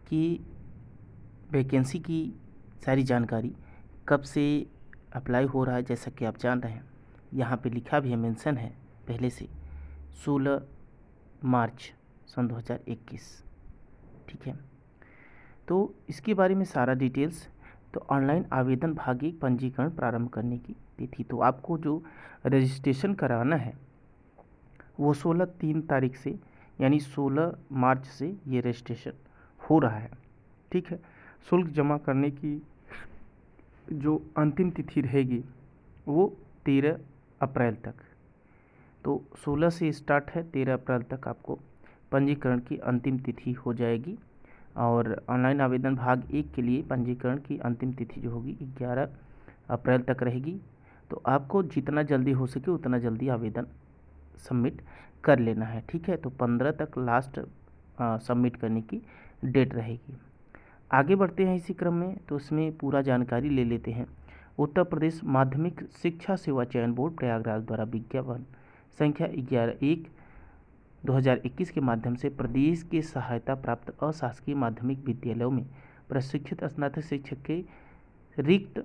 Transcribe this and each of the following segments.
कि वैकेंसी की सारी जानकारी कब से अप्लाई हो रहा है। जैसा कि आप जान रहे हैं, यहाँ पे लिखा भी है, मेंशन है पहले से 16 मार्च सन 2021। ठीक है, तो इसके बारे में सारा डिटेल्स। तो ऑनलाइन आवेदन भाग 1 पंजीकरण प्रारंभ करने की तिथि, तो आपको जो रजिस्ट्रेशन कराना है वो 16 तारीख से, यानी 16 मार्च से ये रजिस्ट्रेशन हो रहा है। ठीक है, शुल्क जमा करने की जो अंतिम तिथि रहेगी वो 13 अप्रैल तक। तो 16 से स्टार्ट है, 13 अप्रैल तक आपको पंजीकरण की अंतिम तिथि हो जाएगी। और ऑनलाइन आवेदन भाग 1 के लिए पंजीकरण की अंतिम तिथि जो होगी 11 अप्रैल तक रहेगी। तो आपको जितना जल्दी हो सके उतना जल्दी आवेदन सबमिट कर लेना है। ठीक है, तो 15 तक लास्ट सबमिट करने की डेट रहेगी। आगे बढ़ते हैं इसी क्रम में, तो इसमें पूरा जानकारी ले लेते हैं। उत्तर प्रदेश माध्यमिक शिक्षा सेवा चयन बोर्ड प्रयागराज द्वारा विज्ञापन संख्या 11/1/2021 के माध्यम से प्रदेश के सहायता प्राप्त अशासकीय माध्यमिक विद्यालयों में प्रशिक्षित स्नातक शिक्षक के रिक्त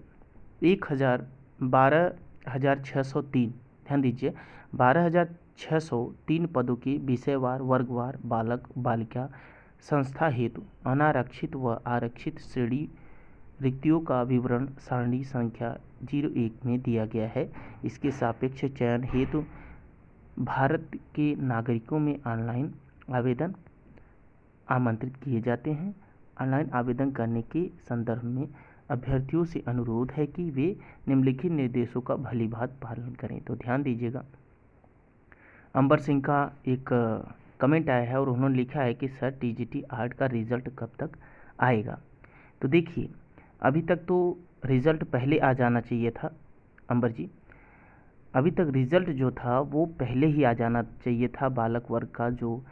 12,603, ध्यान दीजिए, 12,603 पदों की विषयवार वर्गवार बालक बालिका संस्था हेतु अनारक्षित व आरक्षित श्रेणी रिक्तियों का विवरण सारणी संख्या 01 में दिया गया है। इसके सापेक्ष चयन हेतु भारत के नागरिकों में ऑनलाइन आवेदन आमंत्रित किए जाते हैं। ऑनलाइन आवेदन करने के संदर्भ में अभ्यर्थियों से अनुरोध है कि वे निम्नलिखित निर्देशों का भलीभांति पालन करें। तो ध्यान दीजिएगा, अंबर सिंह का एक कमेंट आया है और उन्होंने लिखा है कि सर टीजीटी आर्ट का रिज़ल्ट कब तक आएगा। तो देखिए, अभी तक तो रिज़ल्ट पहले आ जाना चाहिए था अंबर जी, अभी तक रिज़ल्ट जो था वो पहले ही आ जाना चाहिए था। बालक वर्ग का जो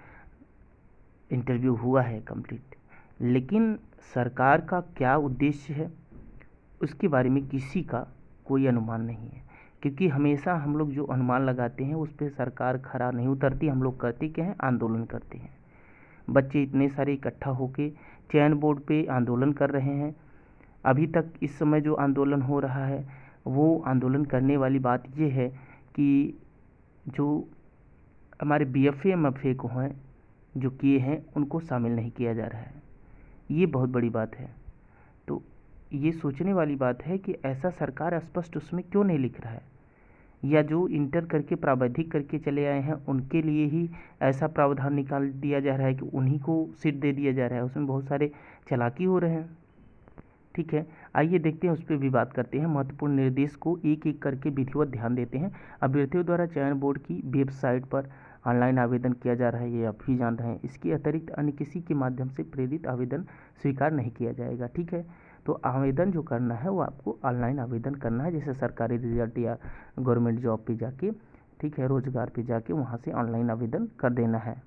इंटरव्यू हुआ है कंप्लीट, लेकिन सरकार का क्या उद्देश्य है उसके बारे में किसी का कोई अनुमान नहीं है, क्योंकि हमेशा हम लोग जो अनुमान लगाते हैं उस पर सरकार खरा नहीं उतरती। हम लोग करते क्या हैं, आंदोलन करते हैं। बच्चे इतने सारे इकट्ठा होकर चयन बोर्ड पे आंदोलन कर रहे हैं। अभी तक इस समय जो आंदोलन हो रहा है वो आंदोलन करने वाली बात ये है कि जो हमारे बीएफए एमएफए को हैं जो किए हैं उनको शामिल नहीं किया जा रहा है। ये बहुत बड़ी बात है। तो ये सोचने वाली बात है कि ऐसा सरकार स्पष्ट उसमें क्यों नहीं लिख रहा है, या जो इंटर करके प्रावैधिक करके चले आए हैं उनके लिए ही ऐसा प्रावधान निकाल दिया जा रहा है कि उन्हीं को सीट दे दिया जा रहा है। उसमें बहुत सारे चालाकी हो रहे हैं। ठीक है, आइए देखते हैं, उस पर भी बात करते हैं। महत्वपूर्ण निर्देश को एक एक करके विधिवत ध्यान देते हैं। अभ्यर्थियों द्वारा चयन बोर्ड की वेबसाइट पर ऑनलाइन आवेदन किया जा रहा है, ये आप भी जान रहे हैं। इसके अतिरिक्त अन्य किसी के माध्यम से प्रेरित आवेदन स्वीकार नहीं किया जाएगा। ठीक है, तो आवेदन जो करना है वो आपको ऑनलाइन आवेदन करना है, जैसे सरकारी रिजल्ट या गवर्नमेंट जॉब पे जाके, ठीक है, रोजगार पे जाके वहाँ से ऑनलाइन आवेदन कर देना है।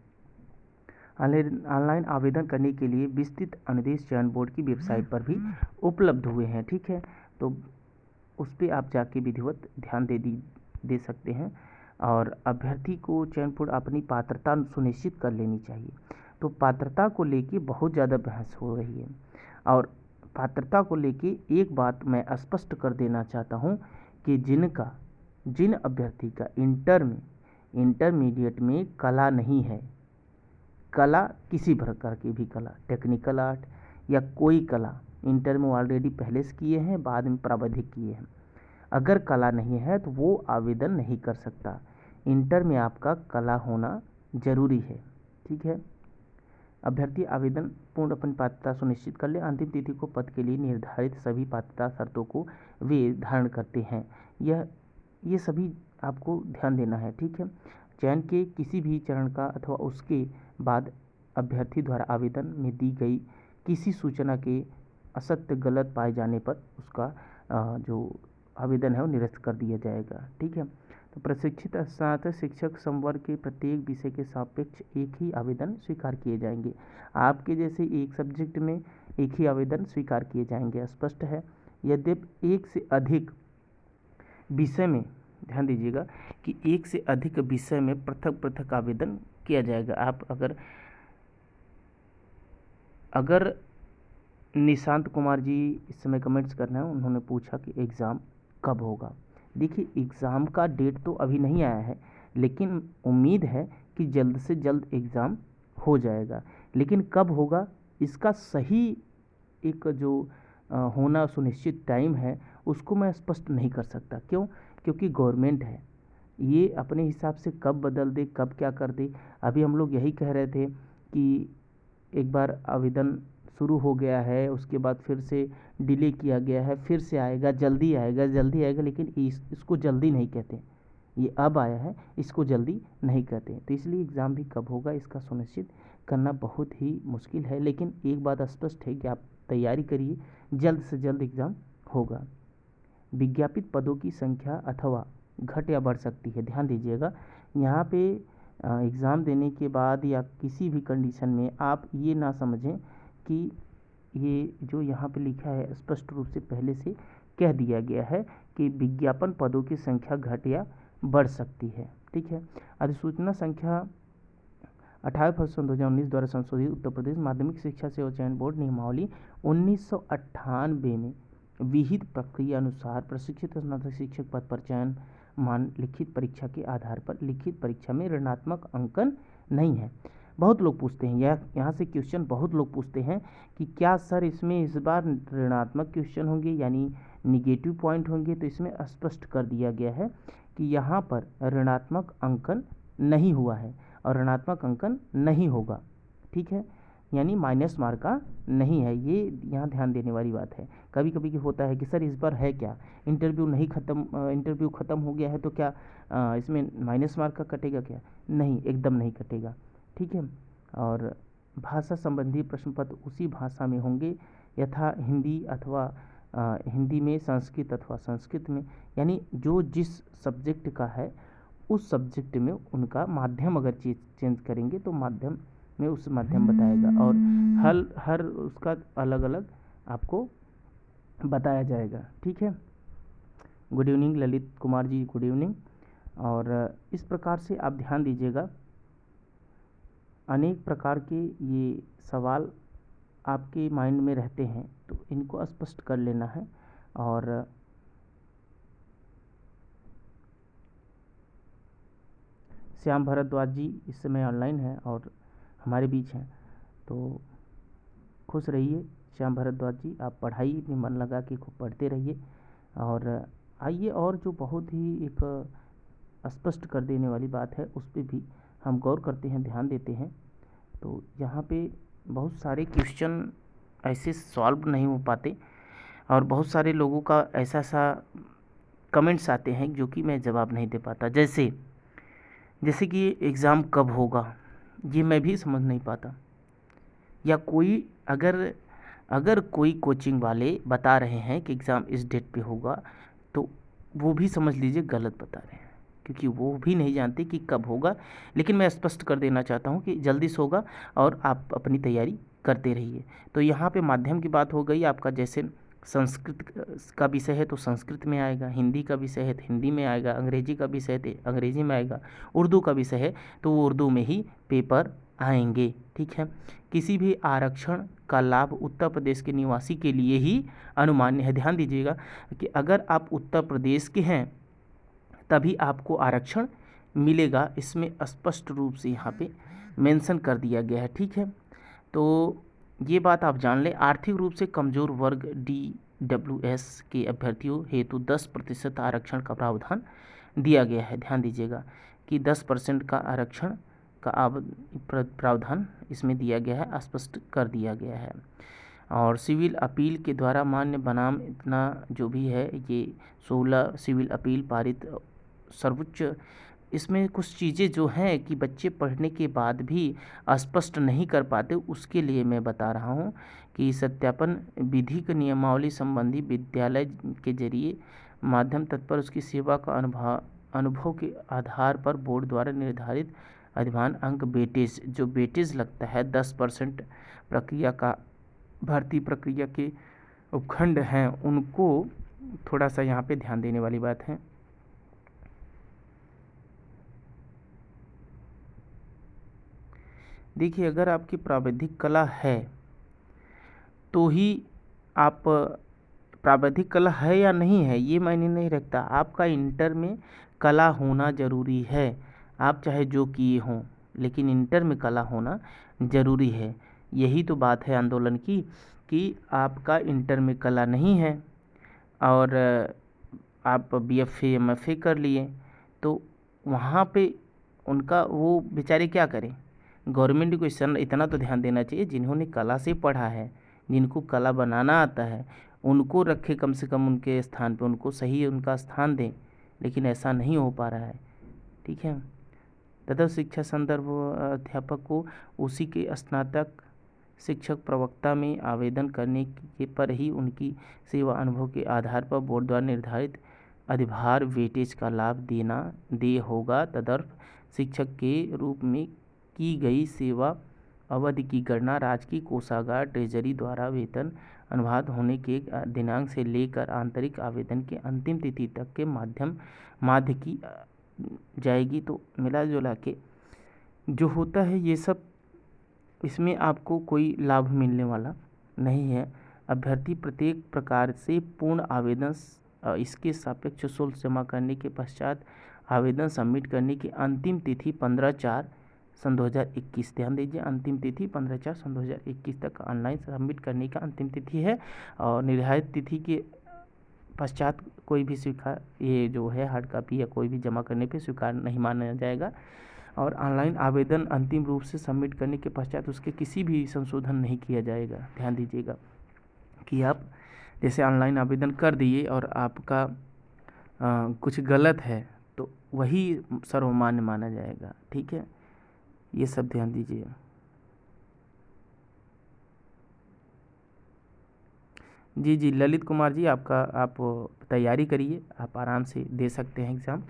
ऑनलाइन आवेदन करने के लिए विस्तृत अनुदेश चयन बोर्ड की वेबसाइट पर भी उपलब्ध हुए हैं। ठीक है, तो उस पर आप जाके विधिवत ध्यान दे सकते हैं। और अभ्यर्थी को चयन बोर्ड अपनी पात्रता सुनिश्चित कर लेनी चाहिए। तो पात्रता को लेके बहुत ज़्यादा बहस हो रही है, और पात्रता को लेके एक बात मैं स्पष्ट कर देना चाहता हूँ कि जिन अभ्यर्थी का इंटरमीडिएट में कला नहीं है, कला किसी प्रकार की भी कला, टेक्निकल आर्ट या कोई कला, इंटर में ऑलरेडी पहले से किए हैं, बाद में प्रावधिक किए हैं, अगर कला नहीं है तो वो आवेदन नहीं कर सकता। इंटर में आपका कला होना जरूरी है। ठीक है, अभ्यर्थी आवेदन पूर्ण अपनी पात्रता सुनिश्चित कर ले। अंतिम तिथि को पद के लिए निर्धारित सभी पात्रता शर्तों को वे धारण करते हैं। ये सभी आपको ध्यान देना है। ठीक है, चयन के किसी भी चरण का अथवा उसके बाद अभ्यर्थी द्वारा आवेदन में दी गई किसी सूचना के असत्य गलत पाए जाने पर उसका जो आवेदन है वो निरस्त कर दिया जाएगा। ठीक है, तो प्रशिक्षित स्नातक शिक्षक संवर्ग के प्रत्येक विषय के सापेक्ष एक ही आवेदन स्वीकार किए जाएंगे। आपके जैसे एक सब्जेक्ट में एक ही आवेदन स्वीकार किए जाएंगे, स्पष्ट है। यद्यपि एक से अधिक विषय में, ध्यान दीजिएगा कि एक से अधिक विषय में पृथक पृथक आवेदन किया जाएगा। आप अगर निशांत कुमार जी इस समय कमेंट्स कर रहे हैं, उन्होंने पूछा कि एग्ज़ाम कब होगा। देखिए, एग्ज़ाम का डेट तो अभी नहीं आया है, लेकिन उम्मीद है कि जल्द से जल्द एग्ज़ाम हो जाएगा। लेकिन कब होगा इसका सही एक जो होना सुनिश्चित टाइम है, उसको मैं स्पष्ट नहीं कर सकता। क्यों? क्योंकि गवर्नमेंट है, ये अपने हिसाब से कब बदल दे, कब क्या कर दे। अभी हम लोग यही कह रहे थे कि एक बार आवेदन शुरू हो गया है, उसके बाद फिर से डिले किया गया है, फिर से आएगा, जल्दी आएगा, जल्दी आएगा, लेकिन इसको जल्दी नहीं कहते। ये अब आया है, इसको जल्दी नहीं कहते। तो इसलिए एग्ज़ाम भी कब होगा इसका सुनिश्चित करना बहुत ही मुश्किल है। लेकिन एक बात स्पष्ट है कि आप तैयारी करिए, जल्द से जल्द एग्ज़ाम होगा। विज्ञापित पदों की संख्या अथवा घट या बढ़ सकती है। ध्यान दीजिएगा, यहाँ पे एग्ज़ाम देने के बाद या किसी भी कंडीशन में आप ये ना समझें कि ये जो यहाँ पे लिखा है स्पष्ट रूप से पहले से कह दिया गया है कि विज्ञापन पदों की संख्या घट या बढ़ सकती है। ठीक है। अधिसूचना संख्या 28 फरवरी 2019 द्वारा संशोधित उत्तर प्रदेश माध्यमिक शिक्षा सेवा चयन बोर्ड नियमावली 1998 में विहित प्रक्रिया अनुसार प्रशिक्षित स्नातक शिक्षक पद पर चयन मान लिखित परीक्षा के आधार पर। लिखित परीक्षा में ऋणात्मक अंकन नहीं है। बहुत लोग पूछते हैं, यहाँ से क्वेश्चन बहुत लोग पूछते हैं कि क्या सर इसमें इस बार ऋणात्मक क्वेश्चन होंगे, यानी निगेटिव पॉइंट होंगे। तो इसमें स्पष्ट कर दिया गया है कि यहाँ पर ऋणात्मक अंकन नहीं हुआ है और ऋणात्मक अंकन नहीं होगा। ठीक है, यानी माइनस मार्क का नहीं है। ये यहाँ ध्यान देने वाली बात है। कभी कभी होता है कि सर इस बार है क्या, इंटरव्यू ख़त्म हो गया है तो क्या इसमें माइनस मार्क का कटेगा क्या? नहीं, एकदम नहीं कटेगा। ठीक है। और भाषा संबंधी प्रश्न पत्र उसी भाषा में होंगे यथा हिंदी अथवा हिंदी में, संस्कृत अथवा संस्कृत में, यानी जो जिस सब्जेक्ट का है उस सब्जेक्ट में उनका माध्यम अगर चेंज करेंगे तो माध्यम में उस माध्यम बताएगा और हर उसका अलग अलग आपको बताया जाएगा। ठीक है। Good evening Lalit Kumar ji, good evening. और इस प्रकार से आप ध्यान दीजिएगा, अनेक प्रकार के ये सवाल आपके माइंड में रहते हैं, तो इनको स्पष्ट कर लेना है। और श्याम भारद्वाज जी इस समय ऑनलाइन है और हमारे बीच हैं, तो खुश रहिए श्याम भारद्वाज जी। आप पढ़ाई में मन लगा के खूब पढ़ते रहिए। और आइए, और जो बहुत ही एक स्पष्ट कर देने वाली बात है उस पर भी हम गौर करते हैं, ध्यान देते हैं। तो यहाँ पे बहुत सारे क्वेश्चन ऐसे सॉल्व नहीं हो पाते और बहुत सारे लोगों का ऐसा कमेंट्स आते हैं जो कि मैं जवाब नहीं दे पाता। जैसे कि एग्ज़ाम कब होगा ये मैं भी समझ नहीं पाता, या कोई अगर कोई कोचिंग वाले बता रहे हैं कि एग्ज़ाम इस डेट पे होगा तो वो भी समझ लीजिए गलत बता रहे हैं, क्योंकि वो भी नहीं जानते कि कब होगा। लेकिन मैं स्पष्ट कर देना चाहता हूँ कि जल्दी से होगा और आप अपनी तैयारी करते रहिए। तो यहाँ पे माध्यम की बात हो गई आपका, जैसे संस्कृत का विषय है तो संस्कृत में आएगा, हिंदी का विषय है तो हिंदी में आएगा, अंग्रेजी का विषय है तो अंग्रेजी में आएगा, उर्दू का विषय है तो वो उर्दू में ही पेपर आएंगे। ठीक है। किसी भी आरक्षण का लाभ उत्तर प्रदेश के निवासी के लिए ही अनुमान्य है। ध्यान दीजिएगा कि अगर आप उत्तर प्रदेश के हैं तभी आपको आरक्षण मिलेगा, इसमें स्पष्ट रूप से यहाँ पे मेंशन कर दिया गया है। ठीक है। तो ये बात आप जान लें। आर्थिक रूप से कमज़ोर वर्ग DWS के अभ्यर्थियों हेतु 10% आरक्षण का प्रावधान दिया गया है। ध्यान दीजिएगा कि 10% का आरक्षण का प्रावधान इसमें दिया गया है, स्पष्ट कर दिया गया है। और सिविल अपील के द्वारा मान्य बनाम इतना जो भी है, ये 16 सिविल अपील पारित सर्वोच्च। इसमें कुछ चीज़ें जो हैं कि बच्चे पढ़ने के बाद भी स्पष्ट नहीं कर पाते, उसके लिए मैं बता रहा हूँ कि सत्यापन विधिक नियमावली संबंधी विद्यालय के जरिए माध्यम तत्पर उसकी सेवा का अनुभव के आधार पर बोर्ड द्वारा निर्धारित अधिमान अंक वेटेज, जो वेटेज लगता है 10% प्रक्रिया का, भर्ती प्रक्रिया के उपखंड हैं उनको थोड़ा सा यहाँ पे ध्यान देने वाली बात है। देखिए, अगर आपकी प्राविधिक कला है तो ही आप प्राविधिक कला है या नहीं है ये मायने नहीं रखता, आपका इंटर में कला होना ज़रूरी है। आप चाहे जो किए हों, लेकिन इंटर में कला होना ज़रूरी है। यही तो बात है आंदोलन की, कि आपका इंटर में कला नहीं है और आप बीएफए एमएफए कर लिए, तो वहाँ पे उनका वो बेचारे क्या करें। गवर्नमेंट को इतना तो ध्यान देना चाहिए, जिन्होंने कला से पढ़ा है, जिनको कला बनाना आता है, उनको रखे कम से कम उनके स्थान पे, उनको सही उनका स्थान दें। लेकिन ऐसा नहीं हो पा रहा है। ठीक है। तथा शिक्षा संदर्भ अध्यापक को उसी के स्नातक शिक्षक प्रवक्ता में आवेदन करने के पर ही उनकी सेवा अनुभव के आधार पर बोर्ड द्वारा निर्धारित अधिभार वेटेज का लाभ दे होगा। तदर्थ शिक्षक के रूप में की गई सेवा अवधि की गणना राजकीय कोषागार ट्रेजरी द्वारा वेतन अनुवाद होने के दिनांक से लेकर आंतरिक आवेदन के अंतिम तिथि तक के माध्य की जाएगी। तो मिला जुला के जो होता है ये सब, इसमें आपको कोई लाभ मिलने वाला नहीं है। अभ्यर्थी प्रत्येक प्रकार से पूर्ण आवेदन इसके सापेक्ष शुल्क जमा करने के पश्चात आवेदन सबमिट करने की अंतिम तिथि 15/4/2021। ध्यान दीजिए, अंतिम तिथि 15/4/2021 तक ऑनलाइन सबमिट करने का अंतिम तिथि है। और निर्धारित तिथि के पश्चात कोई भी स्वीकार, ये जो है हार्ड कॉपी या कोई भी जमा करने पे स्वीकार नहीं माना जाएगा। और ऑनलाइन आवेदन अंतिम रूप से सबमिट करने के पश्चात उसके किसी भी संशोधन नहीं किया जाएगा। ध्यान दीजिएगा कि आप जैसे ऑनलाइन आवेदन कर दिए और आपका कुछ गलत है तो वही सर्वमान्य माना जाएगा। ठीक है, ये सब ध्यान दीजिए। जी जी ललित कुमार जी, आप तैयारी करिए, आप आराम से दे सकते हैं एग्ज़ाम।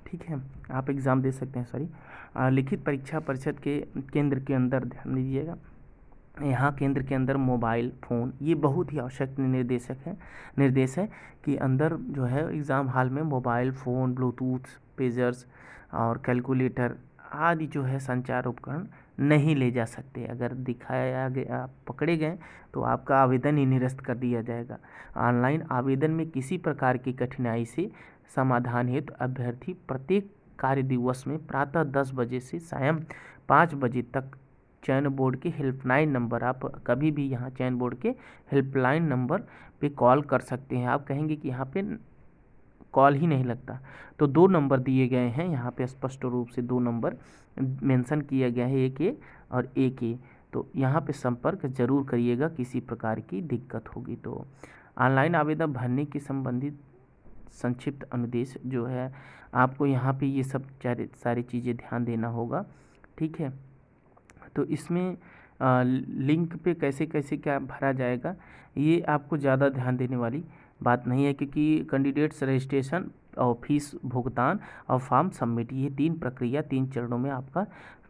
ठीक है, आप एग्ज़ाम दे सकते हैं। सॉरी, लिखित परीक्षा परिषद के केंद्र के अंदर ध्यान दीजिएगा। यहाँ केंद्र के अंदर मोबाइल फ़ोन ये बहुत ही आवश्यक निर्देश है कि अंदर जो है एग्ज़ाम हॉल में मोबाइल फ़ोन, ब्लूटूथ, पेजर्स और कैलकुलेटर आदि जो है संचार उपकरण नहीं ले जा सकते। अगर दिखाया गया, पकड़े गए तो आपका आवेदन ही निरस्त कर दिया जाएगा। ऑनलाइन आवेदन में किसी प्रकार की कठिनाई से समाधान हेतु अभ्यर्थी प्रत्येक कार्य दिवस में प्रातः 10 बजे से सायं 5 बजे तक चयन बोर्ड के हेल्पलाइन नंबर, आप कभी भी यहाँ चयन बोर्ड के हेल्पलाइन नंबर पे कॉल कर सकते हैं। आप कहेंगे कि यहाँ पे कॉल ही नहीं लगता, तो 2 नंबर दिए गए हैं यहाँ पे, स्पष्ट रूप से 2 नंबर मेंशन किया गया है, एक ए और एक ए। तो यहाँ पे संपर्क जरूर करिएगा किसी प्रकार की दिक्कत होगी तो। ऑनलाइन आवेदन भरने के संबंधित संक्षिप्त अनुदेश जो है, आपको यहाँ पे ये सब सारी चीज़ें ध्यान देना होगा। ठीक है, तो इसमें लिंक पे कैसे कैसे क्या भरा जाएगा ये आपको ज़्यादा ध्यान देने वाली बात नहीं है, क्योंकि कैंडिडेट्स रजिस्ट्रेशन और फीस भुगतान और फॉर्म सबमिट, ये 3 प्रक्रिया 3 चरणों में आपका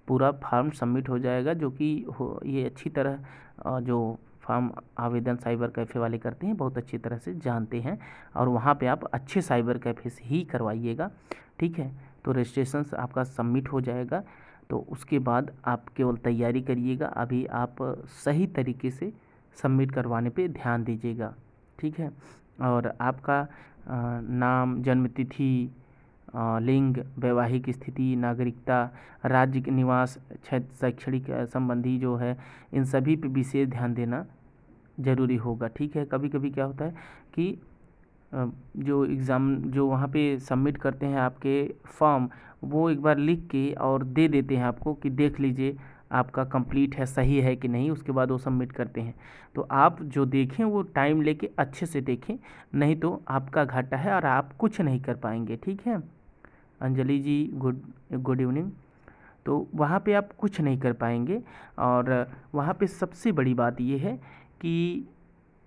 पूरा फॉर्म सबमिट हो जाएगा। जो कि ये अच्छी तरह जो फॉर्म आवेदन साइबर कैफ़े वाले करते हैं बहुत अच्छी तरह से जानते हैं, और वहाँ पे आप अच्छे साइबर कैफ़े से ही करवाइएगा। ठीक है, तो रजिस्ट्रेशन आपका सबमिट हो जाएगा, तो उसके बाद आप केवल तैयारी करिएगा। अभी आप सही तरीके से सबमिट करवाने पे ध्यान दीजिएगा। ठीक है, और आपका नाम, जन्म तिथि, लिंग, वैवाहिक स्थिति, नागरिकता, राज्य के निवास, क्षेत्र, शैक्षणिक संबंधी जो है, इन सभी पे विशेष ध्यान देना ज़रूरी होगा। ठीक है, कभी कभी क्या होता है कि जो एग्ज़ाम जो वहाँ पे सबमिट करते हैं आपके फॉर्म, वो एक बार लिख के और दे देते हैं आपको कि देख लीजिए आपका कंप्लीट है, सही है कि नहीं, उसके बाद वो सबमिट करते हैं। तो आप जो देखें वो टाइम लेके अच्छे से देखें, नहीं तो आपका घाटा है और आप कुछ नहीं कर पाएंगे। ठीक है अंजलि जी, गुड इवनिंग। तो वहाँ पे आप कुछ नहीं कर पाएंगे, और वहाँ पे सबसे बड़ी बात ये है कि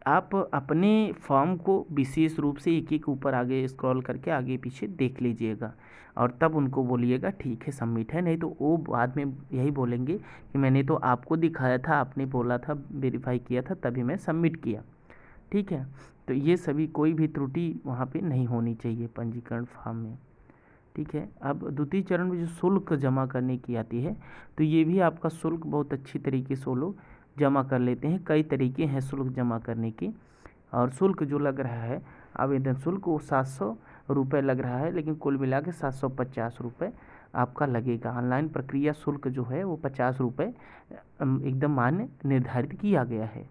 आप अपने फॉर्म को विशेष रूप से एक एक ऊपर आगे स्क्रॉल करके आगे पीछे देख लीजिएगा, और तब उनको बोलिएगा ठीक है सबमिट है। नहीं तो वो बाद में यही बोलेंगे कि मैंने तो आपको दिखाया था, आपने बोला था, वेरीफाई किया था, तभी मैं सबमिट किया। ठीक है, तो ये सभी कोई भी त्रुटि वहाँ पे नहीं होनी चाहिए पंजीकरण फॉर्म में। ठीक है, अब द्वितीय चरण में जो शुल्क जमा करने की आती है, तो ये भी आपका शुल्क बहुत अच्छी तरीके से वो लोग जमा कर लेते हैं। कई तरीके हैं शुल्क जमा करने के, और शुल्क जो लग रहा है आवेदन शुल्क वो 700 रुपये लग रहा है, लेकिन कुल मिला के 750 रुपये आपका लगेगा। ऑनलाइन प्रक्रिया शुल्क जो है वो 50 रुपये एकदम मान्य निर्धारित किया गया है।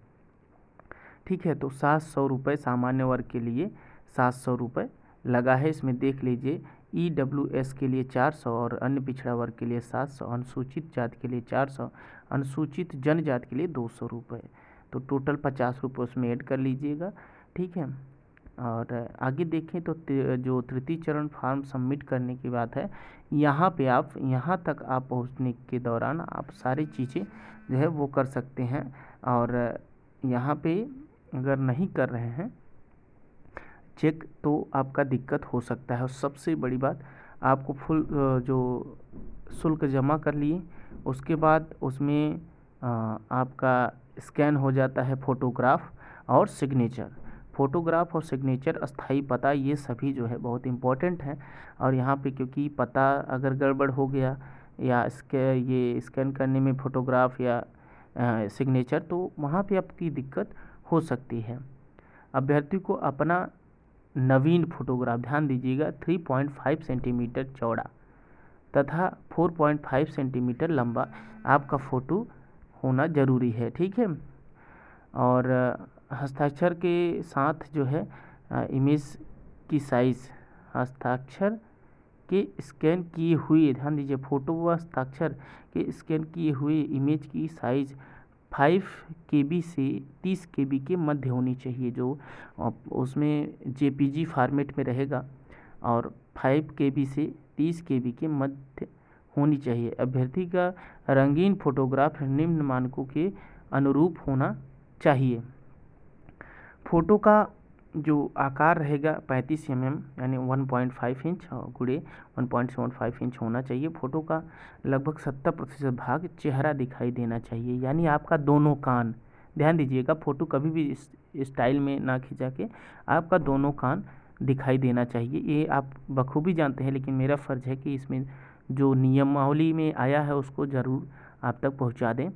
ठीक है, तो 700 रुपये सामान्य वर्ग के लिए 700 रुपये लगा है। इसमें देख लीजिए EWS के लिए 400 और अन्य पिछड़ा वर्ग के लिए 700, अनुसूचित जाति के लिए 400, अनुसूचित जनजाति के लिए 200 रुपये। तो टोटल 50 रुपये उसमें ऐड कर लीजिएगा। ठीक है, और आगे देखें तो जो तृतीय चरण फॉर्म सबमिट करने की बात है, यहाँ पे आप यहाँ तक आप पहुँचने के दौरान आप सारी चीज़ें जो है वो कर सकते हैं। और यहाँ पे अगर नहीं कर रहे हैं चेक तो आपका दिक्कत हो सकता है। और सबसे बड़ी बात, आपको फुल जो शुल्क जमा कर लिए उसके बाद उसमें आपका स्कैन हो जाता है फोटोग्राफ और सिग्नेचर। फोटोग्राफ और सिग्नेचर, अस्थाई पता, ये सभी जो है बहुत इम्पोर्टेंट है। और यहाँ पे क्योंकि पता अगर गड़बड़ हो गया या ये स्कैन करने में फ़ोटोग्राफ या सिग्नेचर, तो वहाँ पे आपकी दिक्कत हो सकती है। अभ्यर्थी को अपना नवीन फोटोग्राफ, ध्यान दीजिएगा, 3.5 सेंटीमीटर चौड़ा तथा 4.5 सेंटीमीटर लंबा आपका फ़ोटो होना ज़रूरी है। ठीक है, और हस्ताक्षर के साथ जो है इमेज की साइज़, हस्ताक्षर के स्कैन किए हुए, ध्यान दीजिए, फ़ोटो व हस्ताक्षर के स्कैन किए हुए इमेज की साइज़ 5 KB से 30 KB के मध्य होनी चाहिए। जो उसमें JPG फॉर्मेट में रहेगा और 5 KB से 30 KB के मध्य होनी चाहिए। अभ्यर्थी का रंगीन फोटोग्राफ निम्न मानकों के अनुरूप होना चाहिए। फ़ोटो का जो आकार रहेगा 35 mm यानी 1.5 इंच और गुणे 1.75 इंच होना चाहिए। फ़ोटो का लगभग 70% भाग चेहरा दिखाई देना चाहिए, यानी आपका दोनों कान। ध्यान दीजिएगा, फ़ोटो कभी भी स्टाइल में ना खिंचा के आपका दोनों कान दिखाई देना चाहिए। ये आप बखूबी जानते हैं, लेकिन मेरा फ़र्ज़ है कि इसमें जो नियमावली में आया है उसको ज़रूर आप तक पहुँचा दें।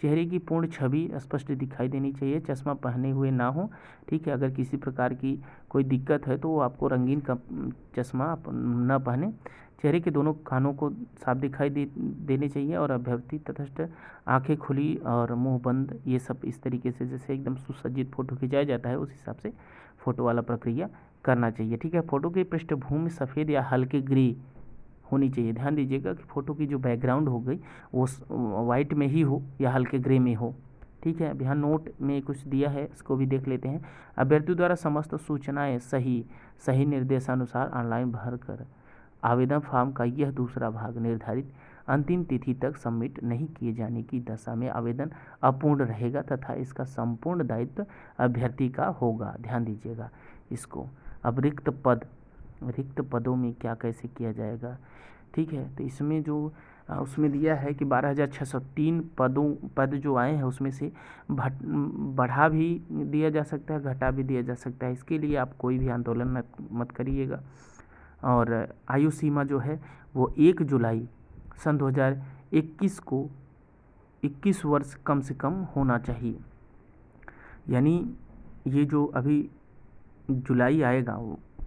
चेहरे की पूर्ण छवि स्पष्ट दिखाई देनी चाहिए, चश्मा पहने हुए ना हो। ठीक है, अगर किसी प्रकार की कोई दिक्कत है तो वो आपको रंगीन का चश्मा आप न पहने। चेहरे के दोनों कानों को साफ दिखाई देने चाहिए और अभ्यर्थी तटस्थ, आंखें खुली और मुंह बंद, ये सब इस तरीके से जैसे एकदम सुसज्जित फ़ोटो खिंचाया जाता है उस हिसाब से फ़ोटो वाला प्रक्रिया करना चाहिए। ठीक है, फ़ोटो की पृष्ठभूमि सफ़ेद या हल्के ग्रे होनी चाहिए। ध्यान दीजिएगा कि फ़ोटो की जो बैकग्राउंड हो गई वो वाइट में ही हो या हल्के ग्रे में हो। ठीक है, अब यहाँ नोट में कुछ दिया है, इसको भी देख लेते हैं। अभ्यर्थी द्वारा समस्त सूचनाएं सही निर्देशानुसार ऑनलाइन भरकर आवेदन फॉर्म का यह दूसरा भाग निर्धारित अंतिम तिथि तक सबमिट नहीं किए जाने की दशा में आवेदन अपूर्ण रहेगा तथा इसका संपूर्ण दायित्व अभ्यर्थी का होगा। ध्यान दीजिएगा इसको। अब रिक्त पदों में क्या कैसे किया जाएगा। ठीक है, तो इसमें जो उसमें दिया है कि 12,603 पद जो आए हैं उसमें से बढ़ा भी दिया जा सकता है, घटा भी दिया जा सकता है। इसके लिए आप कोई भी आंदोलन मत करिएगा। और आयु सीमा जो है वो 1 जुलाई सन 2021 को 21 वर्ष कम से कम होना चाहिए। यानी ये जो अभी जुलाई आएगा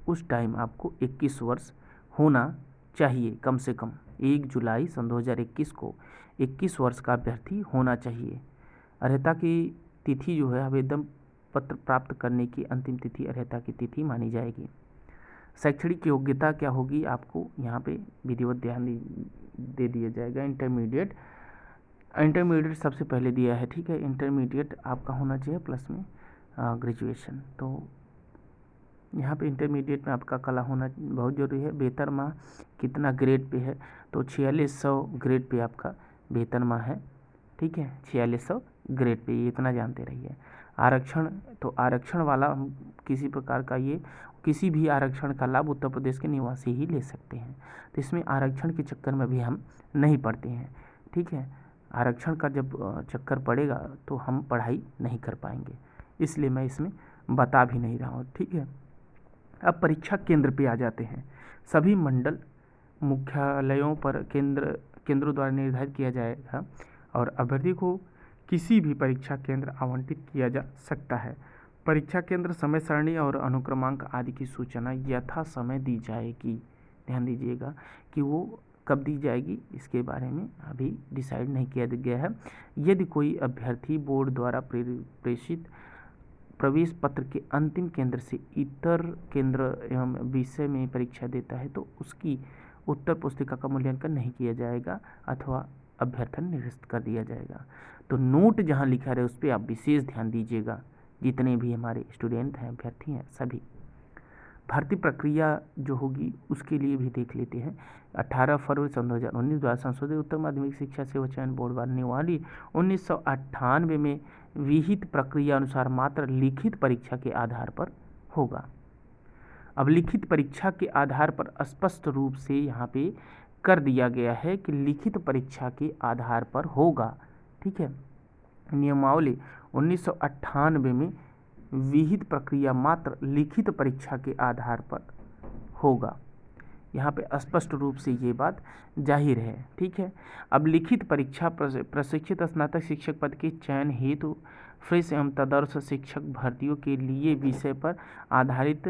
उस टाइम आपको 21 वर्ष होना चाहिए कम से कम। 1 जुलाई सन 2021 को 21 वर्ष का अभ्यर्थी होना चाहिए। अर्हता की तिथि जो है आवेदन पत्र प्राप्त करने की अंतिम तिथि अर्हता की तिथि मानी जाएगी। शैक्षणिक योग्यता क्या होगी आपको यहाँ पे विधिवत ध्यान दे दिया जाएगा। इंटरमीडिएट सबसे पहले दिया है। ठीक है, इंटरमीडिएट आपका होना चाहिए प्लस में ग्रेजुएशन। तो यहाँ पे इंटरमीडिएट में आपका कला होना बहुत ज़रूरी है। वेतनमान कितना ग्रेड पे है, तो 4600 ग्रेड पे आपका वेतनमान है। ठीक है, 4600 ग्रेड पे, ये इतना जानते रहिए। आरक्षण, तो आरक्षण वाला हम किसी प्रकार का किसी भी आरक्षण का लाभ उत्तर प्रदेश के निवासी ही ले सकते हैं। तो इसमें आरक्षण के चक्कर में भी हम नहीं पड़ते हैं। ठीक है, आरक्षण का जब चक्कर पड़ेगा तो हम पढ़ाई नहीं कर पाएंगे, इसलिए मैं इसमें बता भी नहीं रहा हूँ। ठीक है, अब परीक्षा केंद्र पे आ जाते हैं। सभी मंडल मुख्यालयों पर केंद्रों द्वारा निर्धारित किया जाएगा और अभ्यर्थी को किसी भी परीक्षा केंद्र आवंटित किया जा सकता है। परीक्षा केंद्र, समय सारणी और अनुक्रमांक आदि की सूचना यथा समय दी जाएगी। ध्यान दीजिएगा कि वो कब दी जाएगी इसके बारे में अभी डिसाइड नहीं किया गया है। यदि कोई अभ्यर्थी बोर्ड द्वारा प्रेषित प्रवेश पत्र के अंतिम केंद्र से इतर केंद्र एवं विषय में परीक्षा देता है तो उसकी उत्तर पुस्तिका का मूल्यांकन नहीं किया जाएगा अथवा अभ्यर्थन निरस्त कर दिया जाएगा। तो नोट जहां लिखा रहे उस पर आप विशेष ध्यान दीजिएगा, जितने भी हमारे स्टूडेंट हैं, अभ्यर्थी हैं, सभी। भर्ती प्रक्रिया जो होगी उसके लिए भी देख लेते हैं। 18 फरवरी सन 2019 द्वारा संशोधित उत्तर माध्यमिक शिक्षा सेवा चयन बोर्ड द्वारा नियमावली 1998 में विहित प्रक्रिया अनुसार मात्र लिखित परीक्षा के आधार पर होगा। अब लिखित परीक्षा के आधार पर स्पष्ट रूप से यहाँ पे कर दिया गया है कि लिखित परीक्षा के आधार पर होगा। ठीक है, नियमावली 1998 में विहित प्रक्रिया मात्र लिखित परीक्षा के आधार पर होगा। यहाँ पे स्पष्ट रूप से ये बात जाहिर है। ठीक है, अब लिखित परीक्षा प्रशिक्षित स्नातक शिक्षक पद के चयन हेतु फ्रेश एवं तदर्श शिक्षक भर्तियों के लिए विषय पर आधारित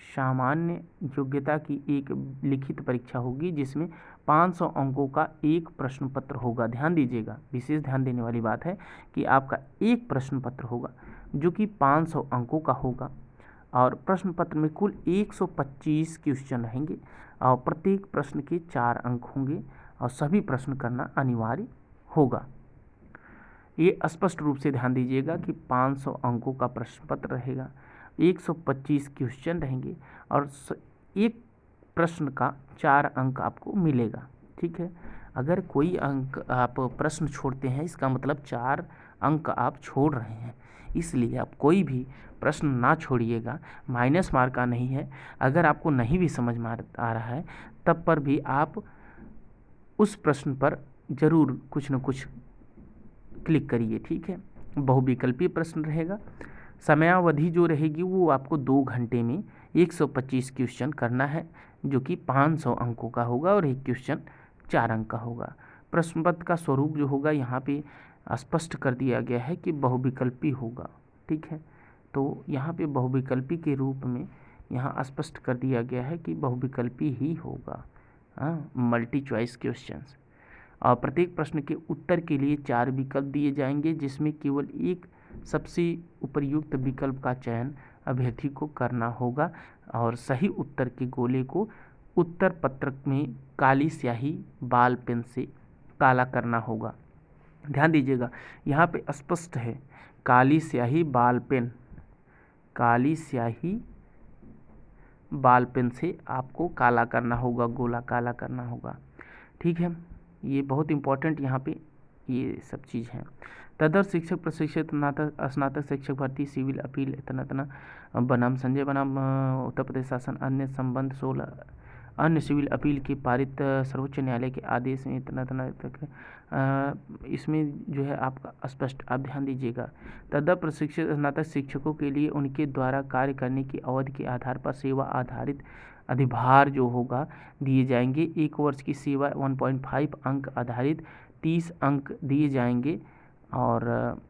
सामान्य योग्यता की एक लिखित परीक्षा होगी जिसमें 500 अंकों का एक प्रश्न पत्र होगा। ध्यान दीजिएगा, विशेष ध्यान देने वाली बात है कि आपका एक प्रश्न पत्र होगा जो कि 500 अंकों का होगा और प्रश्न पत्र में कुल 125 क्वेश्चन रहेंगे और प्रत्येक प्रश्न के 4 अंक होंगे और सभी प्रश्न करना अनिवार्य होगा। ये स्पष्ट रूप से ध्यान दीजिएगा कि 500 अंकों का प्रश्न पत्र रहेगा, 125 क्वेश्चन रहेंगे और एक प्रश्न का 4 अंक आपको मिलेगा। ठीक है, अगर कोई अंक आप प्रश्न छोड़ते हैं इसका मतलब 4 अंक आप छोड़ रहे हैं, इसलिए आप कोई भी प्रश्न ना छोड़िएगा। माइनस मार्क का नहीं है, अगर आपको नहीं भी समझ में आ रहा है तब पर भी आप उस प्रश्न पर ज़रूर कुछ न कुछ क्लिक करिए। ठीक है, बहुविकल्पीय प्रश्न रहेगा, समयावधि जो रहेगी वो आपको 2 घंटे में 125 क्वेश्चन करना है जो कि 500 अंकों का होगा और एक क्वेश्चन 4 अंक का होगा। प्रश्न पत्र का स्वरूप जो होगा यहाँ पे स्पष्ट कर दिया गया है कि बहुविकल्पी होगा। ठीक है, तो यहाँ पे बहुविकल्पी के रूप में यहाँ स्पष्ट कर दिया गया है कि बहुविकल्पी ही होगा। मल्टी चॉइस क्वेश्चंस और प्रत्येक प्रश्न के उत्तर के लिए 4 विकल्प दिए जाएंगे जिसमें केवल एक सबसे उपयुक्त विकल्प का चयन अभ्यर्थी को करना होगा और सही उत्तर के गोले को उत्तर पत्रक में काली स्याही बाल पेन से काला करना होगा। ध्यान दीजिएगा, यहाँ पे स्पष्ट है काली स्याही बाल पेन, काली स्याही बाल पेन से आपको काला करना होगा, गोला काला करना होगा। ठीक है, ये बहुत इम्पोर्टेंट यहाँ पे ये सब चीज़ है। तदर्थ शिक्षक प्रशिक्षित स्नातक शिक्षक भर्ती सिविल अपील इतना बनाम संजय बनाम उत्तर प्रदेश शासन अन्य संबंध 16 अन्य सिविल अपील के पारित सर्वोच्च न्यायालय के आदेश में इतना तक इसमें जो है आपका स्पष्ट आप ध्यान दीजिएगा। तदर्थ प्रशिक्षित स्नातक शिक्षकों के लिए उनके द्वारा कार्य करने की अवधि के आधार पर सेवा आधारित अधिभार जो होगा दिए जाएंगे। 1 वर्ष की सेवा 1.5 अंक आधारित 30 अंक दिए जाएंगे और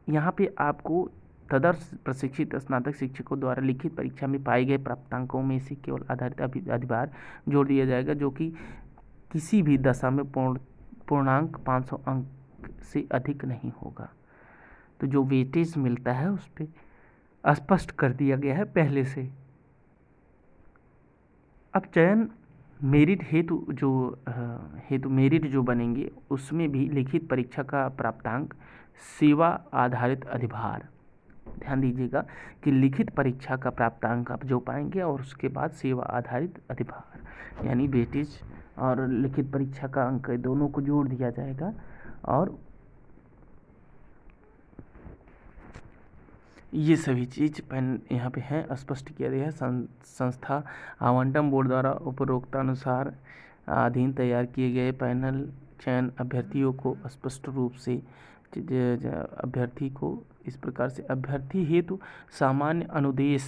यहाँ पे आपको तदर्थ प्रशिक्षित स्नातक शिक्षकों द्वारा लिखित परीक्षा में पाए गए प्राप्तांकों में से केवल आधारित अधिभार जोड़ दिया जाएगा जो कि किसी भी दशा में पूर्णांक 500 अंक से अधिक नहीं होगा। तो जो वेटेज मिलता है उस पर स्पष्ट कर दिया गया है पहले से। अब चयन मेरिट हेतु मेरिट जो बनेंगे उसमें भी लिखित परीक्षा का प्राप्तांक सेवा आधारित अधिभार, ध्यान दीजिएगा कि लिखित परीक्षा का प्राप्तांक आप जो पाएंगे और उसके बाद सेवा आधारित अधिभार यानी वेटेज और लिखित परीक्षा का अंक दोनों को जोड़ दिया जाएगा और ये सभी चीज़ यहाँ पे है स्पष्ट किया गया है। संस्था आवंटन बोर्ड द्वारा उपरोक्तानुसार अधीन तैयार किए गए पैनल चयन अभ्यर्थियों को स्पष्ट रूप से अभ्यर्थी को इस प्रकार से अभ्यर्थी हेतु सामान्य अनुदेश।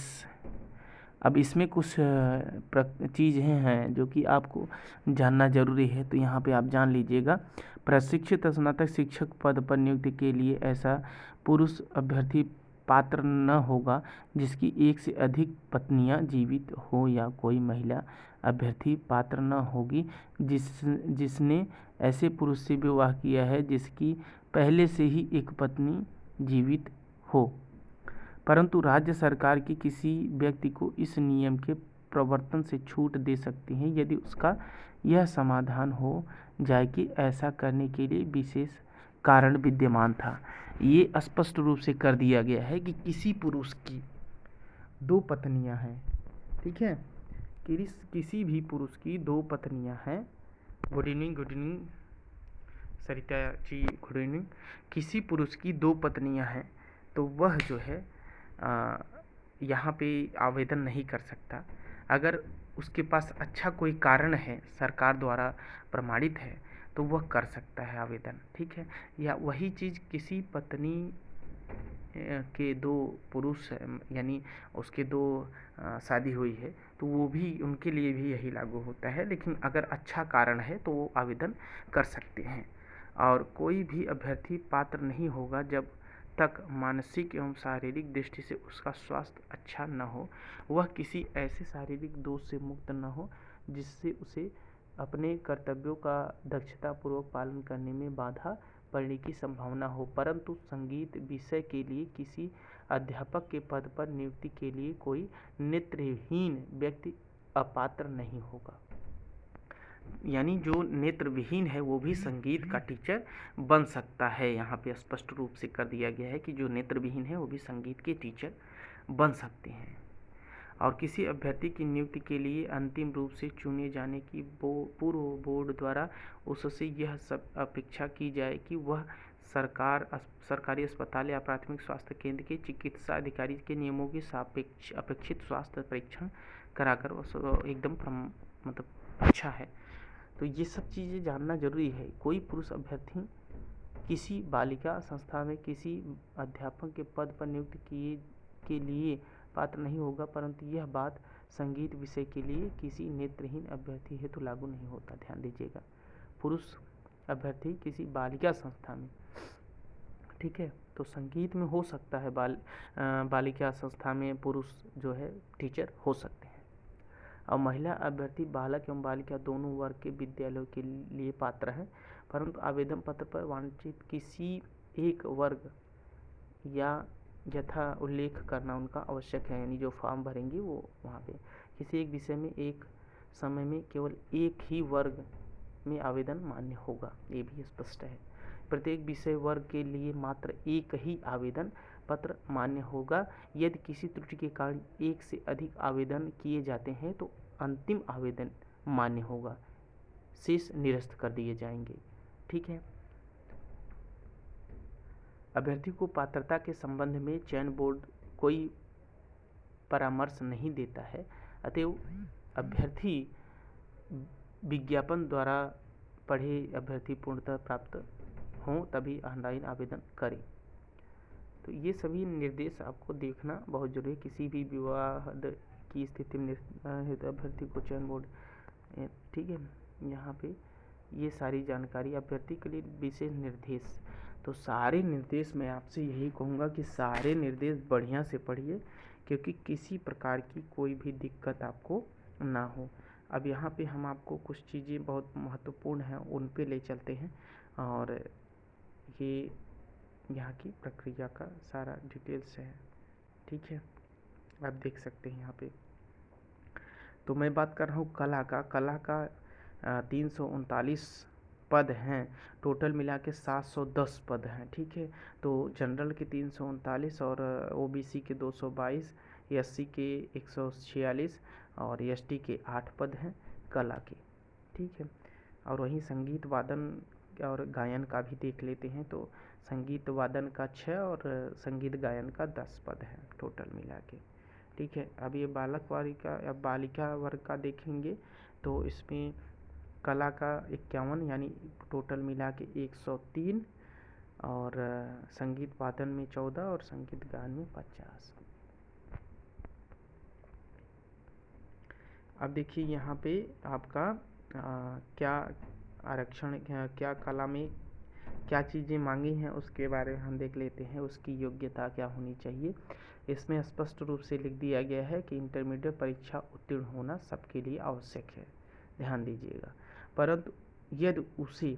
अब इसमें कुछ चीज़ें हैं जो कि आपको जानना जरूरी है, तो यहाँ पे आप जान लीजिएगा। प्रशिक्षित स्नातक शिक्षक पद पर नियुक्ति के लिए ऐसा पुरुष अभ्यर्थी पात्र न होगा जिसकी एक से अधिक पत्नियां जीवित हो, या कोई महिला अभ्यर्थी पात्र न होगी जिसने ऐसे पुरुष से विवाह किया है जिसकी पहले से ही एक पत्नी जीवित हो। परंतु राज्य सरकार की किसी व्यक्ति को इस नियम के प्रवर्तन से छूट दे सकती है यदि उसका यह समाधान हो जाए कि ऐसा करने के लिए विशेष कारण विद्यमान था। ये स्पष्ट रूप से कर दिया गया है कि किसी पुरुष की 2 पत्नियां हैं, ठीक है, किसी भी पुरुष की 2 पत्नियां हैं। Good evening Sarita ji, good evening. किसी पुरुष की 2 पत्नियां हैं तो वह जो है यहाँ पे आवेदन नहीं कर सकता। अगर उसके पास अच्छा कोई कारण है, सरकार द्वारा प्रमाणित है, तो वह कर सकता है आवेदन, ठीक है। या वही चीज़ किसी पत्नी के 2 पुरुष यानी उसके 2 शादी हुई है तो वो भी, उनके लिए भी यही लागू होता है, लेकिन अगर अच्छा कारण है तो वो आवेदन कर सकते हैं। और कोई भी अभ्यर्थी पात्र नहीं होगा जब तक मानसिक एवं शारीरिक दृष्टि से उसका स्वास्थ्य अच्छा न हो, वह किसी ऐसे शारीरिक दोष से मुक्त न हो जिससे उसे अपने कर्तव्यों का दक्षतापूर्वक पालन करने में बाधा पड़ने की संभावना हो। परंतु संगीत विषय के लिए किसी अध्यापक के पद पर नियुक्ति के लिए कोई नेत्रहीन व्यक्ति अपात्र नहीं होगा। यानी जो नेत्र विहीन है वो भी संगीत का टीचर बन सकता है। यहाँ पे स्पष्ट रूप से कर दिया गया है कि जो नेत्र विहीन है वो भी संगीत के टीचर बन सकते हैं। और किसी अभ्यर्थी की नियुक्ति के लिए अंतिम रूप से चुने जाने की पूर्व बोर्ड द्वारा उससे यह सब अपेक्षा की जाए कि वह सरकारी अस्पताल या प्राथमिक स्वास्थ्य केंद्र के चिकित्सा अधिकारी के नियमों के सापेक्ष अपेक्षित स्वास्थ्य परीक्षण कराकर एकदम मतलब अच्छा है। तो ये सब चीज़ें जानना जरूरी है। कोई पुरुष अभ्यर्थी किसी बालिका संस्था में किसी अध्यापक के पद पर नियुक्ति के लिए पात्र नहीं होगा, परंतु यह बात संगीत विषय के लिए किसी नेत्रहीन अभ्यर्थी हेतु लागू नहीं होता। ध्यान दीजिएगा, पुरुष अभ्यर्थी किसी बालिका संस्था में, ठीक है, तो संगीत में हो सकता है बालिका संस्था में पुरुष जो है टीचर हो सकते हैं। और महिला अभ्यर्थी बालक एवं बालिका दोनों वर्ग के विद्यालयों के लिए पात्र हैं, परंतु आवेदन पत्र पर वांछित किसी एक वर्ग या यथा उल्लेख करना उनका आवश्यक है। यानी जो फॉर्म भरेंगे वो वहाँ पे किसी एक विषय में एक समय में केवल एक ही वर्ग में आवेदन मान्य होगा, ये भी स्पष्ट है। प्रत्येक विषय वर्ग के लिए मात्र एक ही आवेदन पत्र मान्य होगा। यदि किसी त्रुटि के कारण एक से अधिक आवेदन किए जाते हैं तो अंतिम आवेदन मान्य होगा, शेष निरस्त कर दिए जाएंगे, ठीक है। अभ्यर्थी को पात्रता के संबंध में चयन बोर्ड कोई परामर्श नहीं देता है, अतएव अभ्यर्थी विज्ञापन द्वारा पढ़े अभ्यर्थी पूर्णतः प्राप्त हों तभी ऑनलाइन आवेदन करें। तो ये सभी निर्देश आपको देखना बहुत जरूरी है। किसी भी विवाह की स्थिति में अभ्यर्थी को चयन बोर्ड, ठीक है, यहाँ पे ये सारी जानकारी अभ्यर्थी के लिए विशेष निर्देश। तो सारे निर्देश मैं आपसे यही कहूँगा कि सारे निर्देश बढ़िया से पढ़िए, क्योंकि किसी प्रकार की कोई भी दिक्कत आपको ना हो। अब यहाँ पे हम आपको कुछ चीज़ें बहुत महत्वपूर्ण हैं उन पे ले चलते हैं, और ये यहाँ की प्रक्रिया का सारा डिटेल्स है, ठीक है, आप देख सकते हैं यहाँ पे। तो मैं बात कर रहा हूँ कला का 339 पद हैं, टोटल मिला के 710 पद हैं, ठीक है। तो जनरल के 339 और ओबीसी के 222, एससी के 146 और एसटी के 8 पद हैं कला के, ठीक है। और वहीं संगीत वादन और गायन का भी देख लेते हैं। तो संगीत वादन का 6 और संगीत गायन का 10 पद है टोटल मिला के, ठीक है। अब ये बालक वर्ग या बालिका वर्ग का देखेंगे तो इसमें कला का 51 यानी टोटल मिला के 103, और संगीत वादन में 14 और संगीत गायन में 50। अब देखिए यहाँ पे आपका क्या आरक्षण क्या कला में क्या चीज़ें मांगी हैं उसके बारे में हम देख लेते हैं। उसकी योग्यता क्या होनी चाहिए। इसमें स्पष्ट रूप से लिख दिया गया है कि इंटरमीडिएट परीक्षा उत्तीर्ण होना सबके लिए आवश्यक है, ध्यान दीजिएगा। परंतु यदि उसे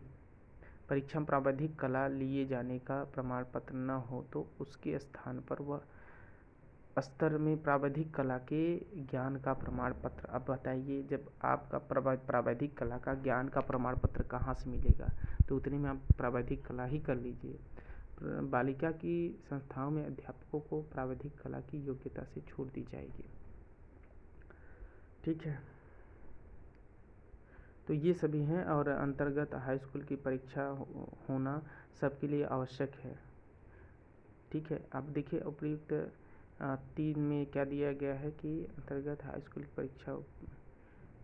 परीक्षा में प्राविधिक कला लिए जाने का प्रमाण पत्र न हो तो उसके स्थान पर वह स्तर में प्राविधिक कला के ज्ञान का प्रमाण पत्र। अब बताइए, जब आपका प्राविधिक कला का ज्ञान का प्रमाण पत्र कहाँ से मिलेगा, तो उतने में आप प्राविधिक कला ही कर लीजिए। बालिका की संस्थाओं में अध्यापकों को प्राविधिक कला की योग्यता से छूट दी जाएगी। ठीक है, तो ये सभी हैं। और अंतर्गत हाई स्कूल की परीक्षा होना सबके लिए आवश्यक है। ठीक है, अब देखिए उपयुक्त 3 में क्या दिया गया है कि अंतर्गत हाई स्कूल की परीक्षा,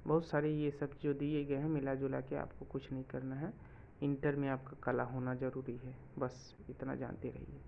बहुत सारे ये सब जो दिए गए हैं, मिला जुला के आपको कुछ नहीं करना है। इंटर में आपका कला होना ज़रूरी है, बस इतना जानते रहिए।